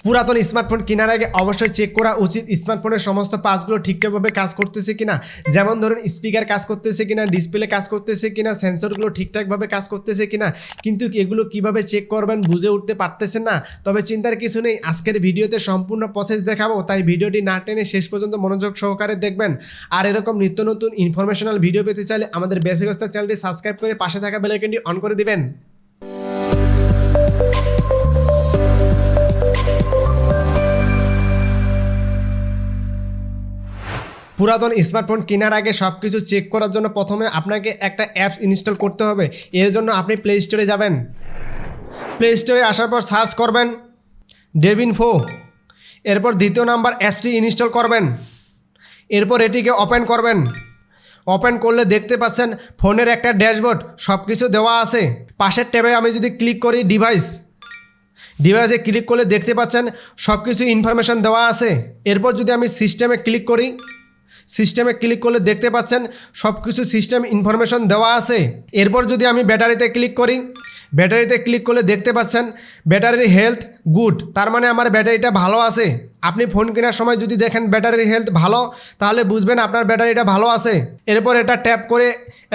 পুরাতন স্মার্টফোন কেনার আগে অবশ্যই চেক করা উচিত স্মার্টফোনের সমস্ত পার্টসগুলো ঠিকঠাকভাবে কাজ করতেছে কিনা। যেমন ধরুন স্পিকার কাজ করতেছে কিনা, ডিসপ্লে কাজ করতেছে কিনা, সেন্সরগুলো ঠিকঠাকভাবে কাজ করতেছে কিনা। কিন্তু এগুলো কিভাবে চেক করবেন বুঝে উঠতে পারতেছেন না। তবে চিন্তার কিছু নেই, আজকের ভিডিওতে সম্পূর্ণ প্রসেস দেখাবো, তাই ভিডিওটি না টেনে শেষ পর্যন্ত মনোযোগ সহকারে দেখবেন। আর এরকম নিত্য নতুন ইনফরমেশনাল ভিডিও পেতে চাইলে আমাদের বেসিক অবস্থা চ্যানেলটি সাবস্ক্রাইব করে পাশে থাকা বেল আইকনটি অন করে দিবেন। পুরাতন স্মার্টফোন কেনার আগে সব কিছু চেক করার জন্য প্রথমে আপনাকে একটা অ্যাপস ইনস্টল করতে হবে। এর জন্য আপনি প্লে স্টোরে যাবেন। প্লে স্টোরে আসার পর সার্চ করবেন ডেভিনফো। এরপর দ্বিতীয় নাম্বার অ্যাপসটি ইনস্টল করবেন। এরপর এটিকে ওপেন করবেন। ওপেন করলে দেখতে পাচ্ছেন ফোনের একটা ড্যাশবোর্ড, সব কিছু দেওয়া আছে। পাশের ট্যাবে আমি যদি ক্লিক করি ডিভাইসে ক্লিক করলে দেখতে পাচ্ছেন সব কিছু ইনফরমেশান দেওয়া আছে। এরপর যদি আমি সিস্টেমে ক্লিক করি, সিস্টেমে ক্লিক করলে দেখতে পাচ্ছেন সব কিছু সিস্টেম ইনফরমেশন দেওয়া আছে। এরপর যদি আমি ব্যাটারিতে ক্লিক করি, ব্যাটারিতে ক্লিক করলে দেখতে পাচ্ছেন ব্যাটারির হেলথ গুড, তার মানে আমার ব্যাটারিটা ভালো আছে। আপনি ফোন কেনার সময় যদি দেখেন ব্যাটারির হেলথ ভালো, তাহলে বুঝবেন আপনার ব্যাটারিটা ভালো আছে। এরপর এটা ট্যাপ করে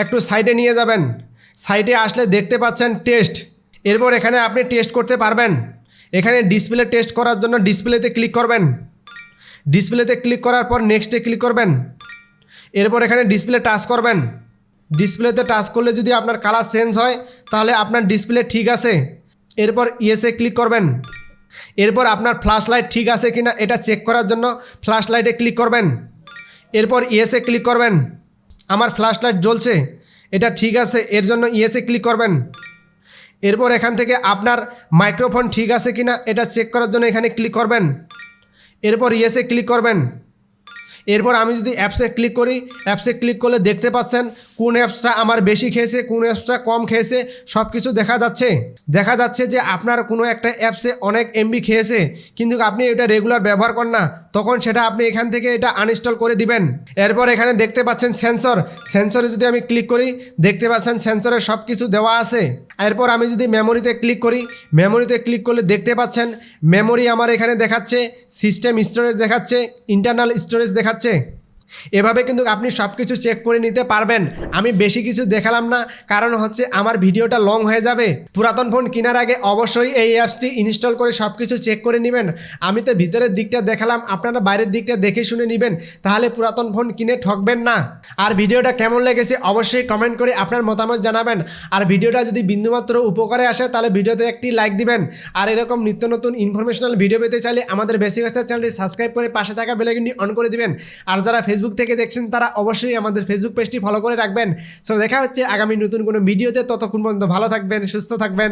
একটু সাইডে নিয়ে যাবেন। সাইডে আসলে দেখতে পাচ্ছেন টেস্ট। এরপর এখানে আপনি টেস্ট করতে পারবেন। এখানে ডিসপ্লে টেস্ট করার জন্য ডিসপ্লেতে ক্লিক করবেন। ডিসপ্লেতে ক্লিক করার পর নেক্সটে ক্লিক করবেন। এরপর এখানে ডিসপ্লে টাচ করবেন। ডিসপ্লেতে টাচ করলে যদি আপনার কালার চেঞ্জ হয় তাহলে আপনার ডিসপ্লে ঠিক আছে। এরপর ইয়েসে ক্লিক করবেন। এরপর আপনার ফ্ল্যাশ লাইট ঠিক আছে কিনা এটা চেক করার জন্য ফ্ল্যাশ লাইটে ক্লিক করবেন। এরপর ইয়েসে ক্লিক করবেন। আমার ফ্ল্যাশ লাইট জ্বলছে, এটা ঠিক আছে, এর জন্য ইয়েসে ক্লিক করবেন। এরপর এখান থেকে আপনার মাইক্রোফোন ঠিক আছে কিনা এটা চেক করার জন্য এখানে ক্লিক করবেন। এরপর ইয়েসে ক্লিক করবেন। এরপর আমি যদি অ্যাপসে ক্লিক করি, অ্যাপসে ক্লিক করলে দেখতে পাচ্ছেন কোন অ্যাপসটা আমার বেশি খেয়েছে, কোন অ্যাপসটা কম খেয়েছে, সব কিছু দেখা যাচ্ছে যে আপনার কোনো একটা অ্যাপসে অনেক এমবি খেয়েছে, কিন্তু আপনি এটা রেগুলার ব্যবহার করেন না, তখন সেটা আপনি এখান থেকে এটা আনইনস্টল করে দিবেন। এরপর এখানে দেখতে পাচ্ছেন সেন্সরে যদি আমি ক্লিক করি দেখতে পাচ্ছেন সেন্সরে সব কিছু দেওয়া আছে। এরপর আমি যদি মেমোরিতে ক্লিক করি, মেমোরিতে ক্লিক করলে দেখতে পাচ্ছেন মেমোরি আমার এখানে দেখাচ্ছে, সিস্টেম স্টোরেজ দেখাচ্ছে, ইন্টারনাল স্টোরেজ দেখাচ্ছে। এভাবে কিন্তু আপনি সব কিছু চেক করে নিতে পারবেন। আমি বেশি কিছু দেখালাম না, কারণ হচ্ছে আমার ভিডিওটা লং হয়ে যাবে। পুরাতন ফোন কেনার আগে অবশ্যই এই অ্যাপসটি ইনস্টল করে সব কিছু চেক করে নেবেন। আমি তো ভিতরের দিকটা দেখালাম, আপনারা বাইরের দিকটা দেখে শুনে নেবেন, তাহলে পুরাতন ফোন কিনে ঠকবেন না। আর ভিডিওটা কেমন লেগেছে অবশ্যই কমেন্ট করে আপনার মতামত জানাবেন। আর ভিডিওটা যদি বিন্দুমাত্র উপকারে আসে তাহলে ভিডিওতে একটি লাইক দিবেন। আর এরকম নিত্য নতুন ইনফরমেশনাল ভিডিও পেতে চাইলে আমাদের বেসিক অবস্থা চ্যানেলটি সাবস্ক্রাইব করে পাশে থাকা বেল আইকনটি অন করে দিবেন। আর যারা ফেসবুক থেকে দেখছেন তারা অবশ্যই আমাদের ফেসবুক পেজটি ফলো করে রাখবেন। সো দেখা হচ্ছে আগামী নতুন কোনো ভিডিওতে, ততক্ষণ পর্যন্ত ভালো থাকবেন, সুস্থ থাকবেন।